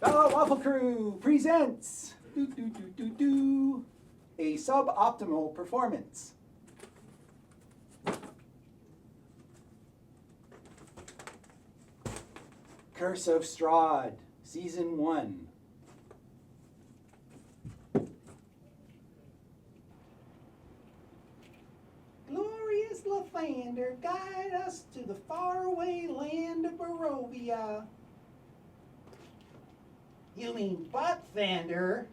Fellow Waffle Crew presents a suboptimal performance. Curse of Strahd, Season 1. Glorious Lathander, guide us to the faraway land of Barovia. You mean Butthander?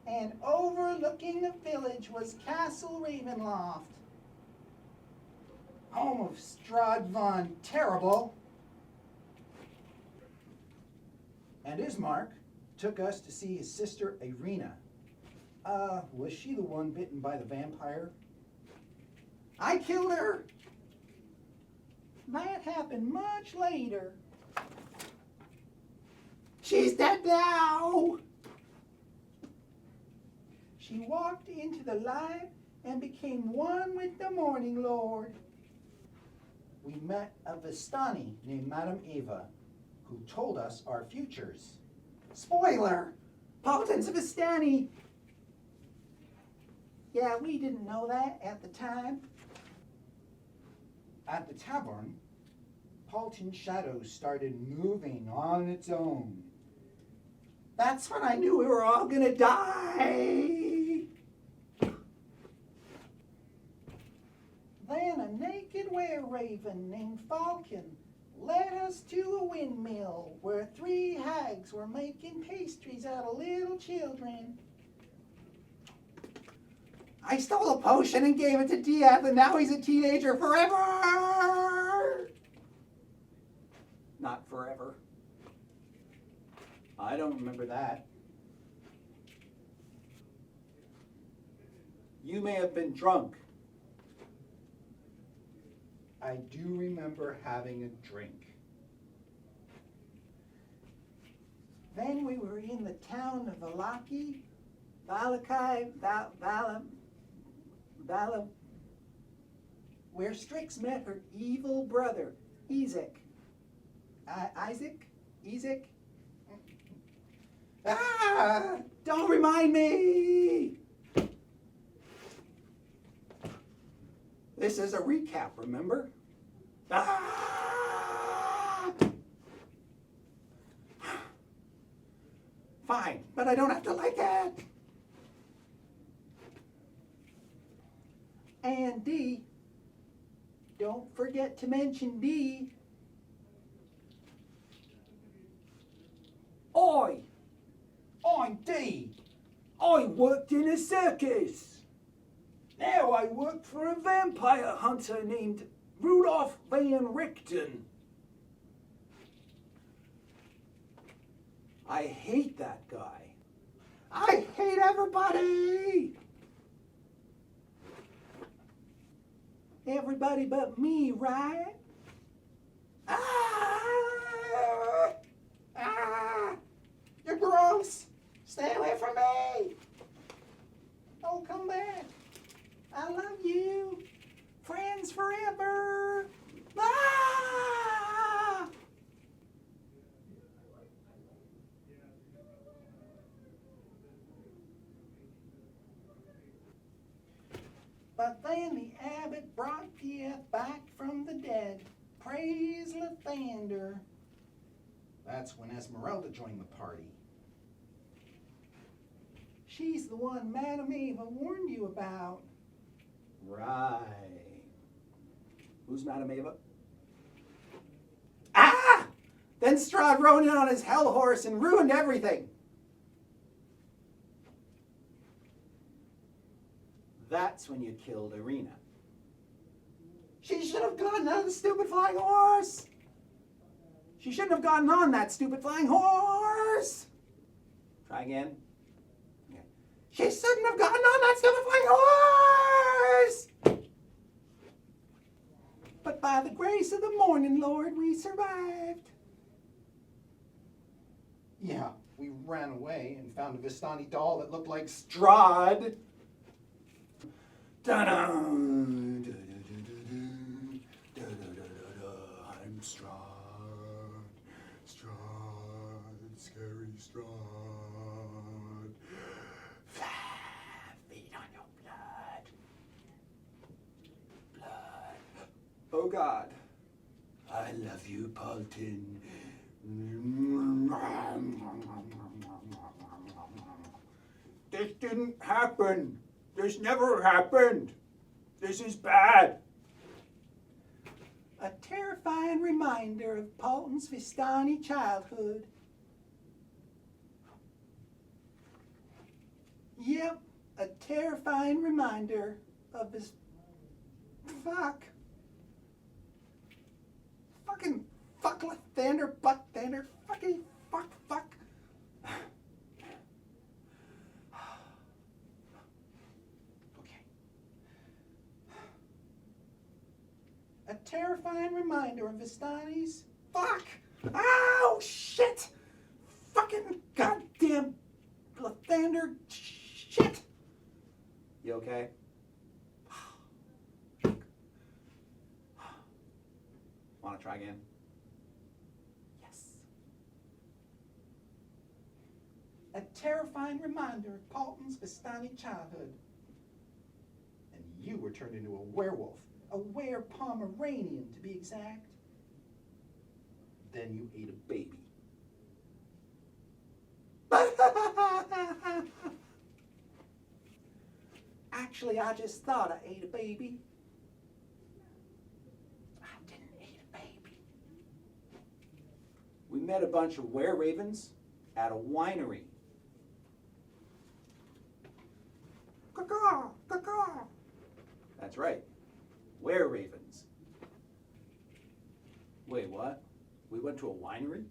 And overlooking the village was Castle Ravenloft, home of Strahd von Terrible. And Ismark took us to see his sister Irina. Was she the one bitten by the vampire? I killed her! That happened much later. She's dead now! She walked into the light and became one with the Morning Lord. We met a Vistani named Madame Eva, who told us our futures. Spoiler! Paladins of Vistani! Yeah, we didn't know that at the time. At the tavern, Paulton's shadow started moving on its own. That's when I knew we were all gonna die. Then a naked were-raven named Falcon led us to a windmill where 3 hags were making pastries out of little children. I stole a potion and gave it to Diaz, and now he's a teenager forever! Not forever. I don't remember that. You may have been drunk. I do remember having a drink. Then we were in the town of Valakai, where Strix met her evil brother, Ezek. Ezek? Ah! Don't remind me! This is a recap, remember? Ah! Fine, but I don't have to like it. And D, don't forget to mention D. I'm D. I worked in a circus. Now I work for a vampire hunter named Rudolph Van Richten. I hate that guy. I hate everybody! Everybody but me, right? Ah! Ah! You're gross! Stay away from me! Oh, come back. I love you. Friends forever. Ah! But then the abbot brought Pieth back from the dead. Praise Lathander. That's when Esmeralda joined the party. She's the one Madame Eva warned you about. Right. Who's Madame Eva? Ah! Then Strahd rode in on his hell horse and ruined everything. That's when you killed Irina. She should have gotten on the stupid flying horse. She shouldn't have gotten on that stupid flying horse. Try again. Okay. She shouldn't have gotten on that stupid flying horse. But by the grace of the Morning Lord, we survived. Yeah, we ran away and found a Vistani doll that looked like Strahd. Da-dum, da-da-da-da-da, da-da-da-da-da. I'm Strahd, scary Strahd. Feed on your blood. Blood. Oh God. I love you, Paulton. This didn't happen. This never happened. This is bad. A terrifying reminder of Paulton's Vistani childhood. Yep, a terrifying reminder of his fucking Lathander, butt Thander, fucking fuck. Okay. A terrifying reminder of Vistani's fuck. Ow, shit. Fucking goddamn Lathander shit. You okay? Want to try again? Yes. A terrifying reminder of Paulton's Vistani childhood. And you were turned into a werewolf, a were-Pomeranian to be exact. Then you ate a baby. Actually, I just thought I ate a baby. I didn't eat a baby. We met a bunch of were-ravens at a winery. Caw-caw, caw-caw. That's right, were-ravens. Wait, what? We went to a winery?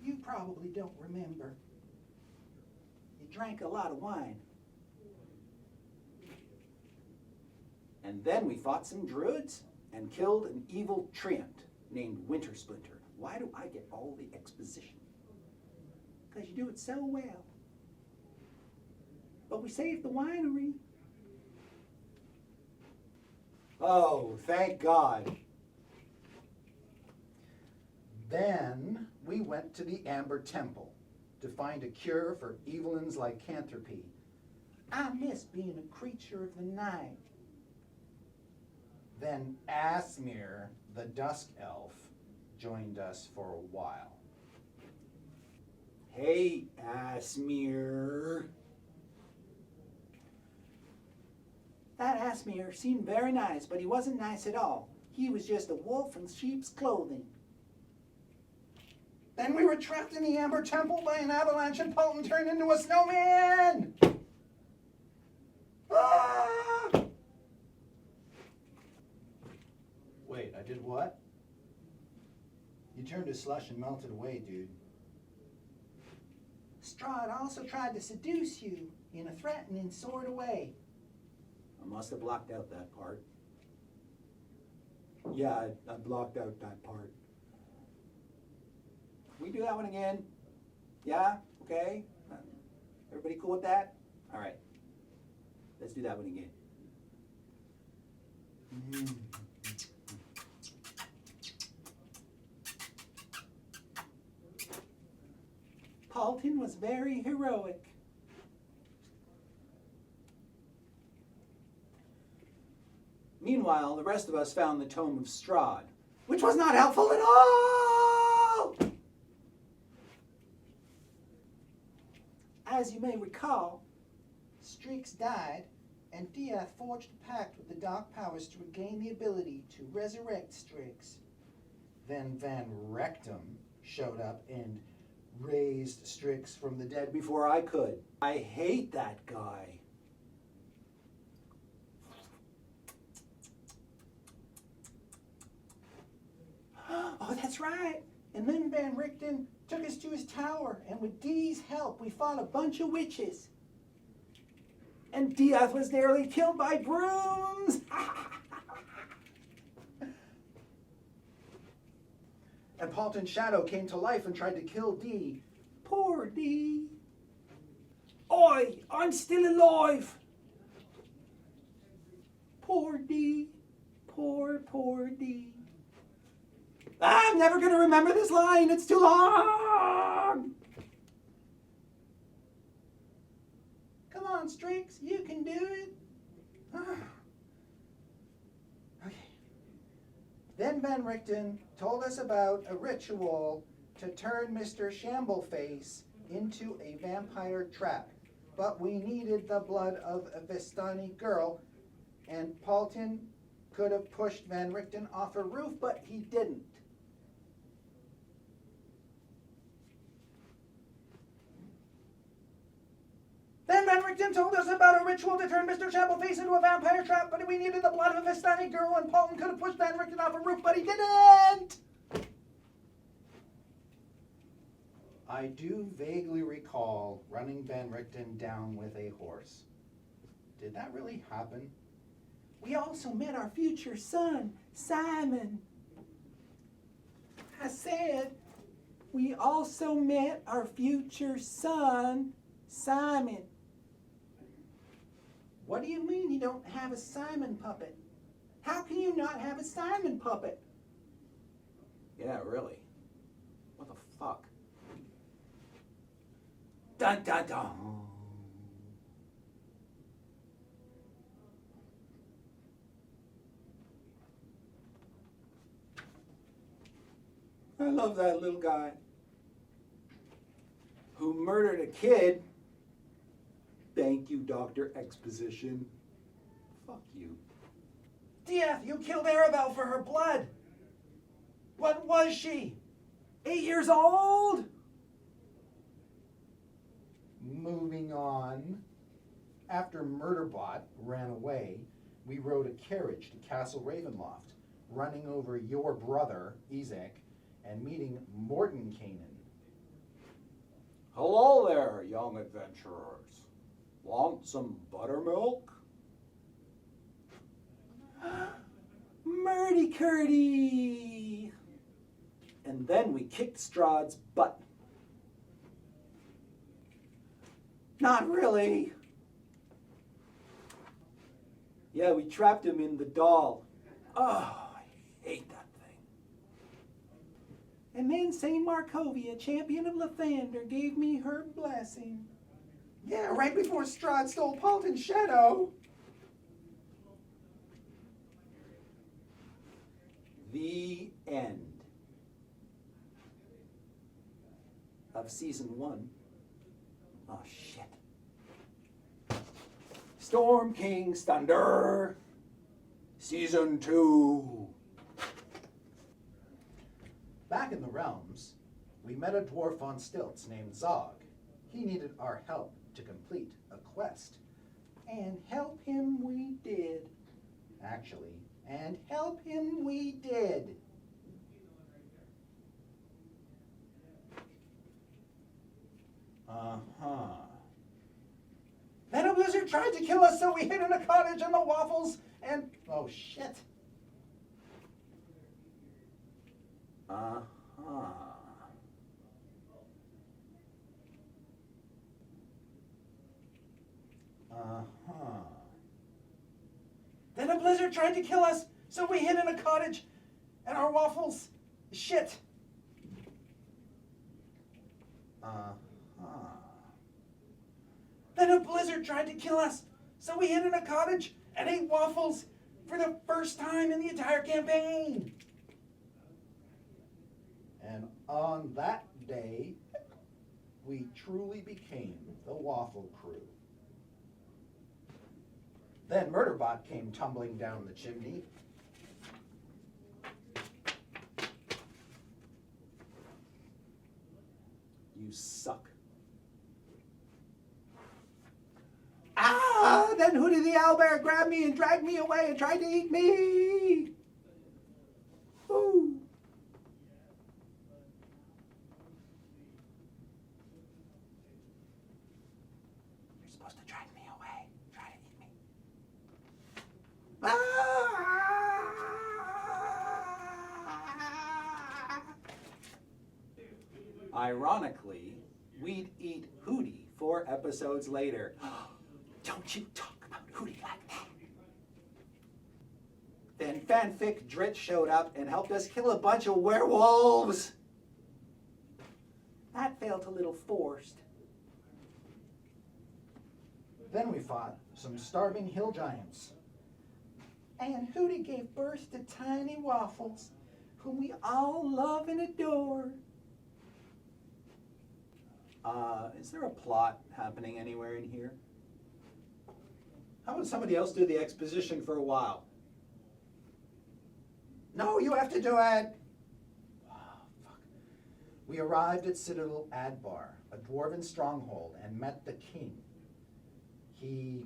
You probably don't remember. You drank a lot of wine. And then we fought some druids and killed an evil treant named Winter Splinter. Why do I get all the exposition? Because you do it so well. But we saved the winery. Oh, thank God. Then we went to the Amber Temple to find a cure for Evelyn's lycanthropy. I miss being a creature of the night. Then Asmir, the Dusk Elf, joined us for a while. Hey, Asmir. That Asmir seemed very nice, but he wasn't nice at all. He was just a wolf in sheep's clothing. Then we were trapped in the Amber Temple by an avalanche and Paulton turned into a snowman! Ah! Wait, I did what? You turned to slush and melted away, dude. Strahd also tried to seduce you in a threatening sort of way. I must have blocked out that part. Yeah, I blocked out that part. Can we do that one again? Yeah? Okay? Everybody cool with that? All right. Let's do that one again. Paulton was very heroic. Meanwhile, the rest of us found the Tome of Strahd, which was not helpful at all! As you may recall, Strix died, and Diath forged a pact with the Dark Powers to regain the ability to resurrect Strix. Then Van Rectum showed up and raised Strix from the dead before I could. I hate that guy. Oh, that's right. And then Van Richten took us to his tower, and with Dee's help, we fought a bunch of witches. And Diath was nearly killed by brooms. And Paulton's shadow came to life and tried to kill Dee. Poor Dee. Oi, I'm still alive. Poor Dee. Poor Dee. I'm never going to remember this line. It's too long. Come on, Streaks. You can do it. Okay. Then Van Richten told us about a ritual to turn Mr. Shambleface into a vampire trap. But we needed the blood of a Vistani girl, and Paulton could have pushed Van Richten off a roof, but he didn't. Then Van Richten told us about a ritual to turn Mr. Shambleface into a vampire trap, but we needed the blood of a Vistani girl, and Paulton could have pushed Van Richten off a roof, but he didn't! I do vaguely recall running Van Richten down with a horse. Did that really happen? We also met our future son, Simon. I said, we also met our future son, Simon. What do you mean you don't have a Simon puppet? How can you not have a Simon puppet? Yeah, really. What the fuck? Dun dun dun. I love that little guy who murdered a kid. Thank you, Dr. Exposition. Fuck you. Dieth, you killed Arabelle for her blood. What was she? 8 years old? Moving on. After Murderbot ran away, we rode a carriage to Castle Ravenloft, running over your brother, Ezek, and meeting Mordenkainen. Hello there, young adventurers. Want some buttermilk? Murdy-curdy! And then we kicked Strahd's butt. Not really. Yeah, we trapped him in the doll. Oh, I hate that thing. And then St. Markovia, champion of Lathander, gave me her blessing. Yeah, right before Strahd stole Paulton's shadow. The end of season 1. Oh, shit. Storm King's Thunder, season 2. Back in the realms, we met a dwarf on stilts named Zog. He needed our help to complete a quest. And help him we did. Actually, and help him we did. Then a blizzard tried to kill us, so we hid in a cottage on the waffles and... Oh, shit. Then a blizzard tried to kill us, so we hid in a cottage and our waffles... Shit. Then a blizzard tried to kill us, so we hid in a cottage and ate waffles for the first time in the entire campaign. And on that day, we truly became the Waffle Crew. Then Murderbot came tumbling down the chimney. You suck. Ah! Then Hootie the Owlbear grabbed me and dragged me away and tried to eat me! Ooh. You're supposed to drag me away. Try to eat me. Ah! Ironically, we'd eat Hootie 4 episodes later. Don't you talk about Hootie like that. Then fanfic Drit showed up and helped us kill a bunch of werewolves. That felt a little forced. Then we fought some starving hill giants. And Hootie gave birth to tiny waffles, whom we all love and adore. Is there a plot happening anywhere in here? How about somebody else do the exposition for a while? No, you have to do it. Oh, fuck. We arrived at Citadel Adbar, a dwarven stronghold, and met the king. He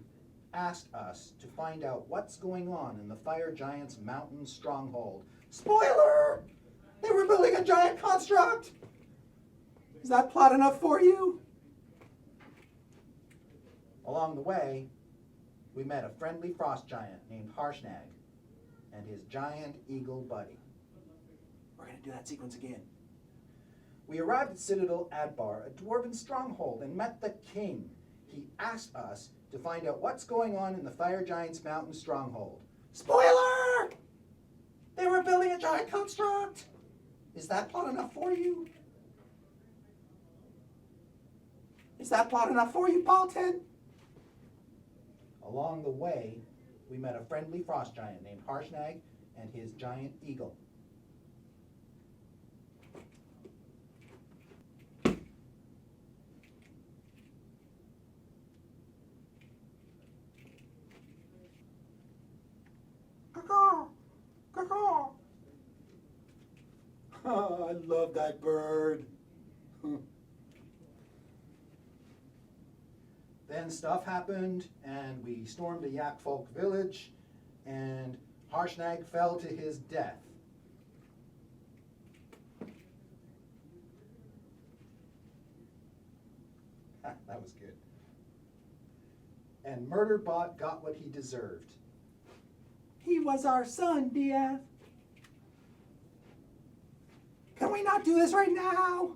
asked us to find out what's going on in the fire giant's mountain stronghold. Spoiler! They were building a giant construct! Is that plot enough for you? Along the way, we met a friendly frost giant named Harshnag and his giant eagle buddy. We're going to do that sequence again. We arrived at Citadel Adbar, a dwarven stronghold, and met the king. He asked us to find out what's going on in the fire giant's mountain stronghold. Spoiler! They were building a giant construct! Is that plot enough for you? Is that plot enough for you, Paulton? Along the way, we met a friendly frost giant named Harshnag and his giant eagle. Caw-caw! Caw-caw! Oh, I love that bird. Then stuff happened, and we stormed a Yak folk village, and Harshnag fell to his death. That was good. And Murderbot got what he deserved. He was our son, Diaz. Can we not do this right now?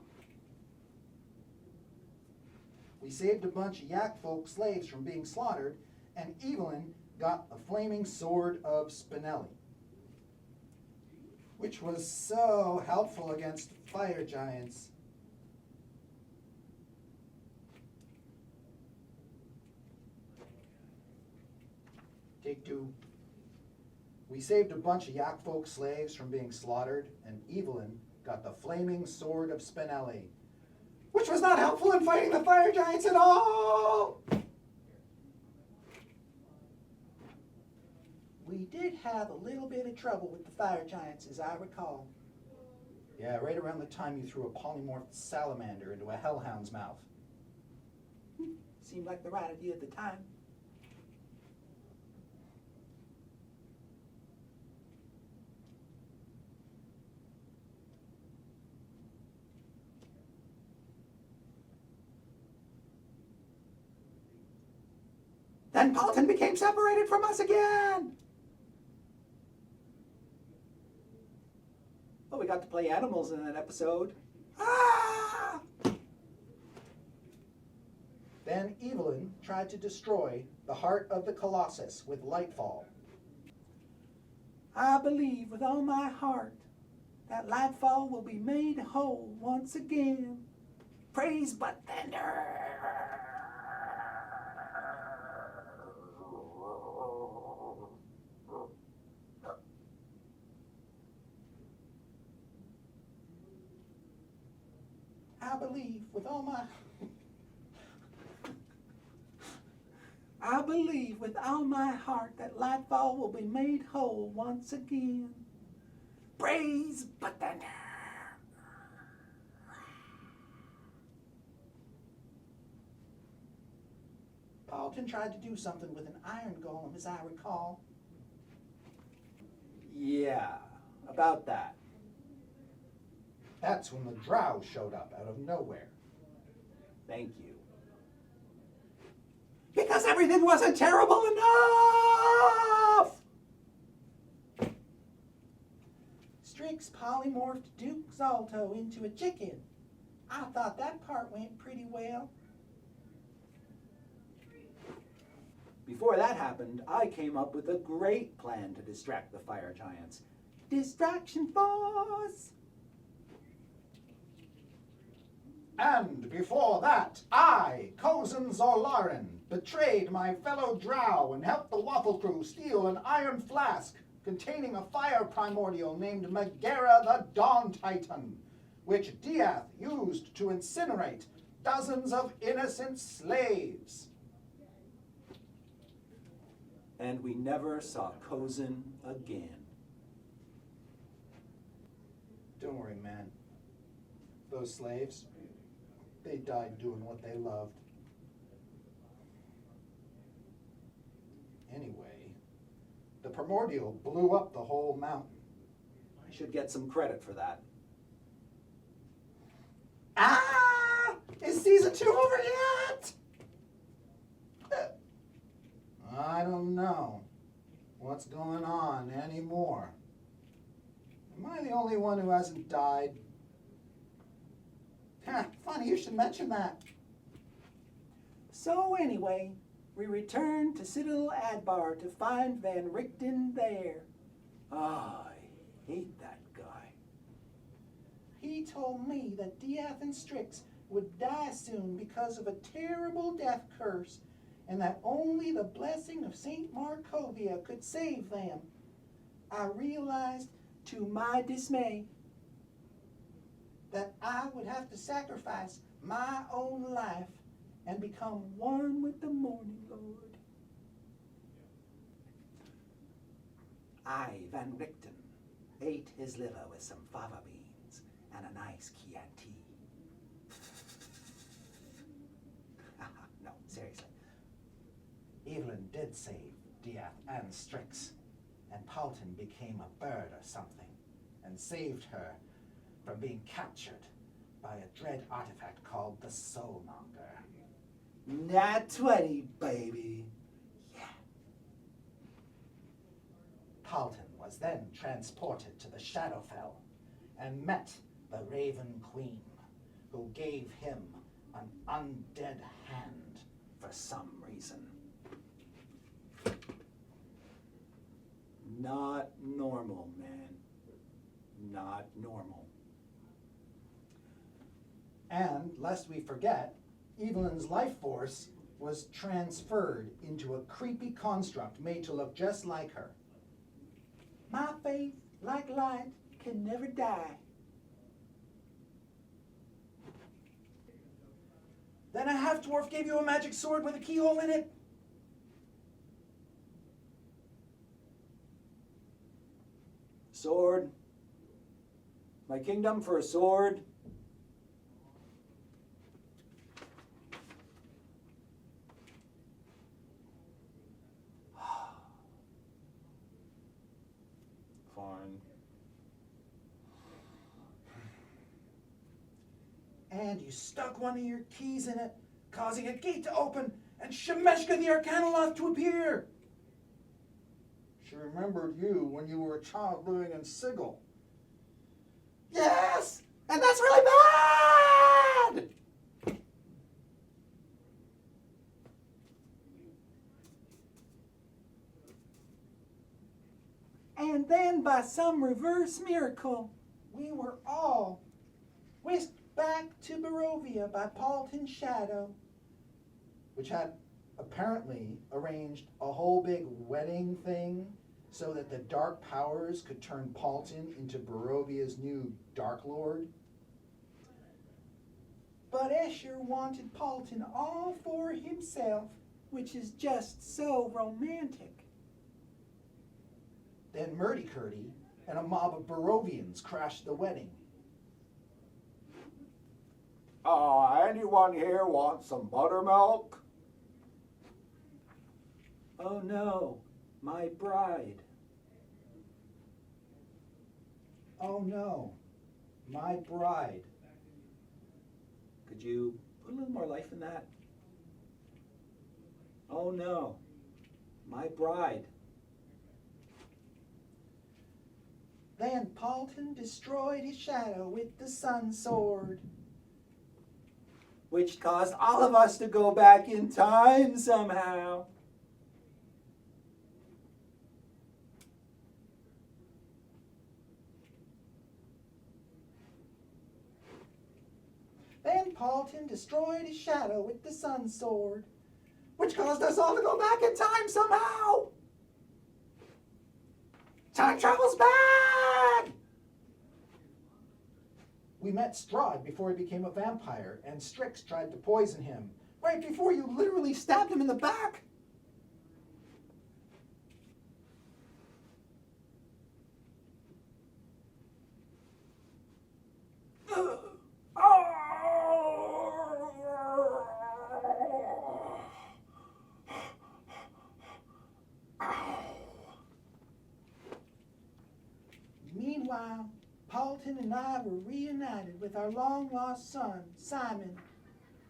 We saved a bunch of Yak folk slaves from being slaughtered, and Evelyn got a flaming sword of Spinelli, which was so helpful against fire giants. Take two. We saved a bunch of Yak folk slaves from being slaughtered, and Evelyn got the flaming sword of Spinelli, Which was not helpful in fighting the fire giants at all! We did have a little bit of trouble with the fire giants, as I recall. Yeah, right around the time you threw a polymorphed salamander into a hellhound's mouth. Seemed like the right idea at the time. Then Paulton became separated from us again! Oh, we got to play animals in that episode. Ah! Then Evelyn tried to destroy the heart of the Colossus with Lightfall. I believe with all my heart that Lightfall will be made whole once again. Praise but thunder! I believe with all my I believe with all my heart that Lightfall will be made whole once again. Praise but thunder. Paulton tried to do something with an iron golem, as I recall. Yeah, about that. That's when the drow showed up out of nowhere. Thank you. Because everything wasn't terrible enough! Strix polymorphed Duke Zalto into a chicken. I thought that part went pretty well. Before that happened, I came up with a great plan to distract the fire giants. Distraction force! And before that, I, Cozen Zorlaren, betrayed my fellow drow and helped the Waffle Crew steal an iron flask containing a fire primordial named Megara the Dawn Titan, which Diath used to incinerate dozens of innocent slaves. And we never saw Cozen again. Don't worry, man. Those slaves, they died doing what they loved. Anyway, the primordial blew up the whole mountain. I should get some credit for that. Ah! Is season 2 over yet? I don't know what's going on anymore. Am I the only one who hasn't died? Funny you should mention that. So anyway, we returned to Citadel Adbar to find Van Richten there. Ah, I hate that guy. He told me that Diath and Strix would die soon because of a terrible death curse, and that only the blessing of St. Markovia could save them. I realized, to my dismay, that I would have to sacrifice my own life and become one with the Morning Lord. I, Van Richten, ate his liver with some fava beans and a nice Chianti. No, seriously. Evelyn did save Diath and Strix, and Paulton became a bird or something, and saved her from being captured by a dread artifact called the Soulmonger. Nat 20, baby. Yeah. Paulton was then transported to the Shadowfell and met the Raven Queen, who gave him an undead hand for some reason. Not normal, man. Not normal. And, lest we forget, Evelyn's life force was transferred into a creepy construct made to look just like her. My faith, like light, can never die. Then a half-dwarf gave you a magic sword with a keyhole in it? Sword. My kingdom for a sword. Fine. And you stuck one of your keys in it, causing a gate to open and Shemeshka the Arcanoloth to appear. She remembered you when you were a child living in Sigil. Yes! And that's really bad! And then by some reverse miracle, We were all whisked back to Barovia by Paulton's shadow, which had apparently arranged a whole big wedding thing so that the Dark Powers could turn Paulton into Barovia's new Dark Lord. But Escher wanted Paulton all for himself, which is just so romantic. Then Murdy-Curdy and a mob of Barovians crashed the wedding. Anyone here want some buttermilk? Oh no, my bride. Oh no, my bride. Could you put a little more life in that? Oh no, my bride. Then Paulton destroyed his shadow with the Sun Sword. Which caused all of us to go back in time somehow. Paulton destroyed his shadow with the sun sword, which caused us all to go back in time somehow. Time travel's bad! We met Strahd before he became a vampire, and Strix tried to poison him, right before you literally stabbed him in the back. Meanwhile, Paulton and I were reunited with our long-lost son, Simon.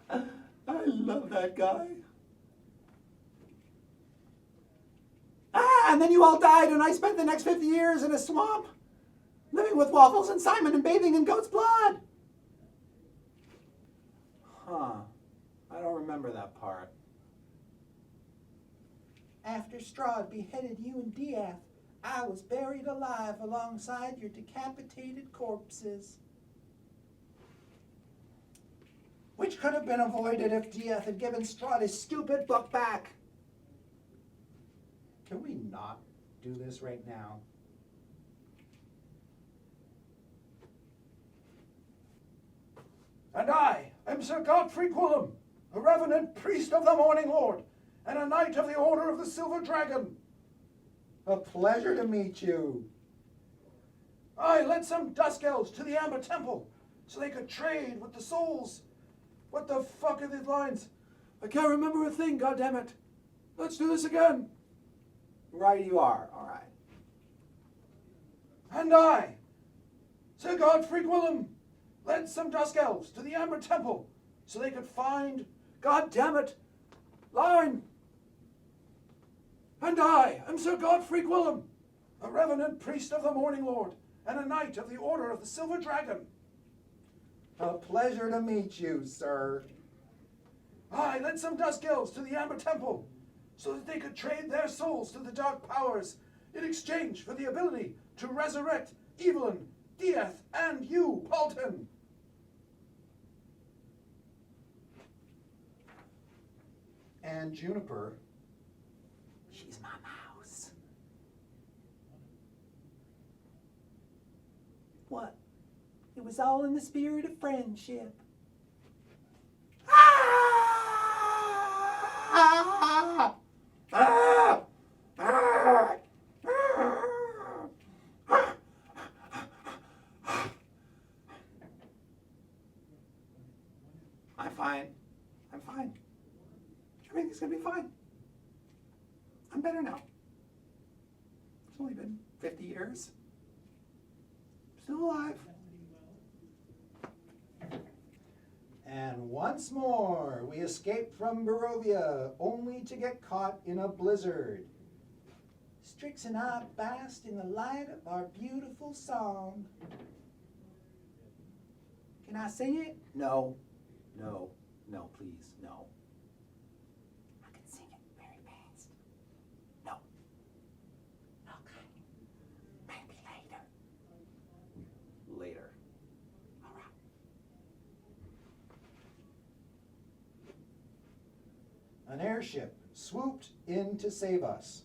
I love that guy. And then you all died, and I spent the next 50 years in a swamp, living with Waffles and Simon and bathing in goat's blood. Huh. I don't remember that part. After Strahd beheaded you and Diath, I was buried alive alongside your decapitated corpses. Which could have been avoided if Diath had given Strahd his stupid book back. Can we not do this right now? And I am Sir Godfrey Quillam, a revenant priest of the Morning Lord, and a knight of the Order of the Silver Dragon. A pleasure to meet you. I led some Dusk Elves to the Amber Temple so they could trade with the souls. What the fuck are these lines? I can't remember a thing, goddammit. Let's do this again. Right you are, all right. And I, Sir Godfrey Quillam, led some Dusk Elves to the Amber Temple so they could find, goddammit, line. And I am Sir Godfrey Quillam, a revenant priest of the Morning Lord, and a knight of the Order of the Silver Dragon. A pleasure to meet you, sir. I led some Dusk Elves to the Amber Temple so that they could trade their souls to the Dark Powers in exchange for the ability to resurrect Evelyn, Diath, and you, Paulton. And Juniper. She's my mouse. What? It was all in the spirit of friendship. I'm fine. I'm fine. Everything's gonna be fine. I'm better now. It's only been 50 years. Still alive. And once more, we escaped from Barovia, only to get caught in a blizzard. Strix and I basked in the light of our beautiful song. Can I sing it? No, no, no, please, no. I can sing it very fast. No. Okay. Maybe later. Later. All right. An airship swooped in to save us,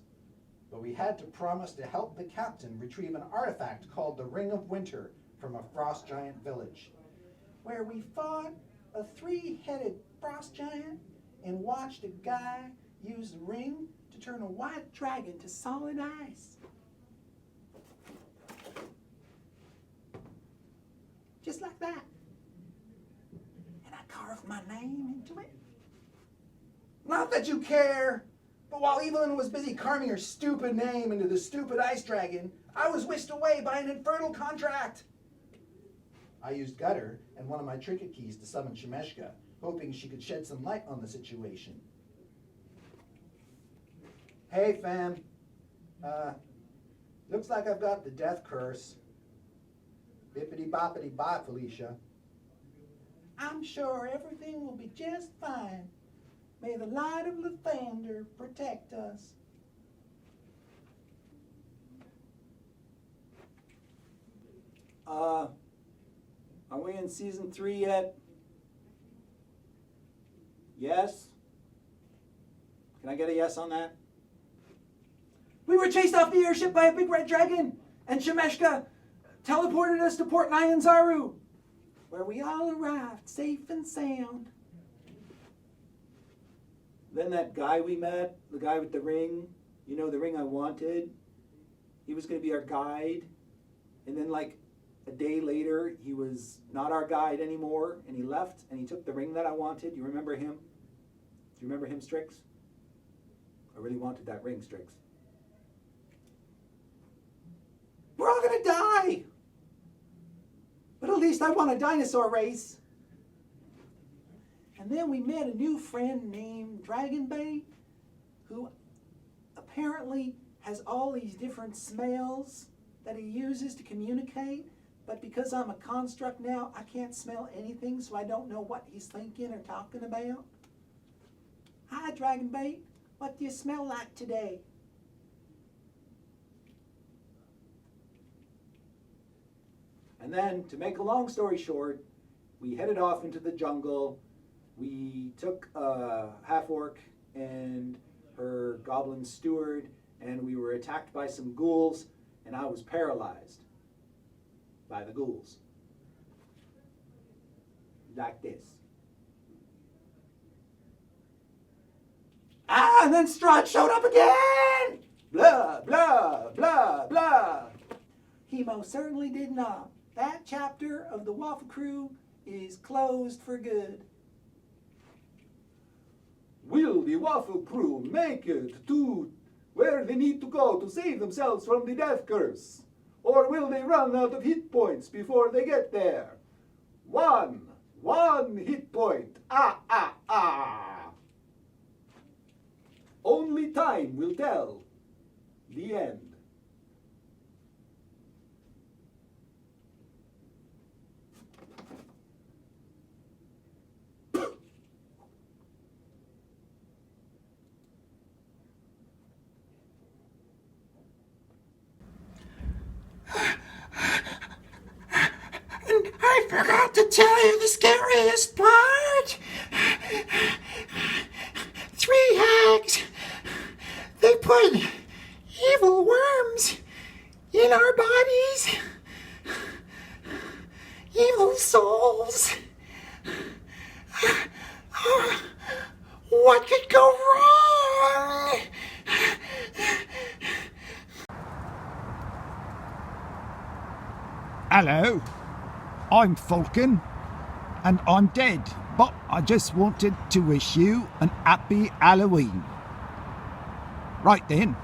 but we had to promise to help the captain retrieve an artifact called the Ring of Winter from a frost giant village, where we fought a 3-headed frost giant and watched a guy use the ring to turn a white dragon to solid ice. Just like that. And I carved my name into it. Not that you care, but while Evelyn was busy carving her stupid name into the stupid ice dragon, I was whisked away by an infernal contract. I used Gutter and one of my trinket keys to summon Shemeshka, hoping she could shed some light on the situation. Hey, fam. Looks like I've got the death curse. Bippity boppity bye, Felicia. I'm sure everything will be just fine. May the light of Lathander protect us. Are we in season 3 yet? Yes? Can I get a yes on that? We were chased off the airship by a big red dragon, and Shemeshka teleported us to Port Nyanzaru, where we all arrived safe and sound. Then that guy we met, the guy with the ring, you know, the ring I wanted, he was going to be our guide. And then like a day later, he was not our guide anymore, and he left, and he took the ring that I wanted. You remember him? Do you remember him, Strix? I really wanted that ring, Strix. We're all going to die! But at least I won a dinosaur race. And then we met a new friend named Dragonbait, who apparently has all these different smells that he uses to communicate. But because I'm a construct now, I can't smell anything, so I don't know what he's thinking or talking about. Hi, Dragonbait. What do you smell like today? And then, to make a long story short, we headed off into the jungle. We took a half-orc and her goblin steward, and we were attacked by some ghouls, and I was paralyzed by the ghouls. Like this. Ah, and then Strahd showed up again! Blah, blah, blah, blah. He most certainly did not. That chapter of the Waffle Crew is closed for good. Will the Waffle Crew make it to where they need to go to save themselves from the death curse? Or will they run out of hit points before they get there? One hit point. Ah, ah, ah. Only time will tell. The end. I forgot to tell you the scariest part. 3 hags. They put evil worms in our bodies. Evil souls. What could go wrong? Hello, I'm Falcon, and I'm dead, but I just wanted to wish you an happy Halloween. Right then.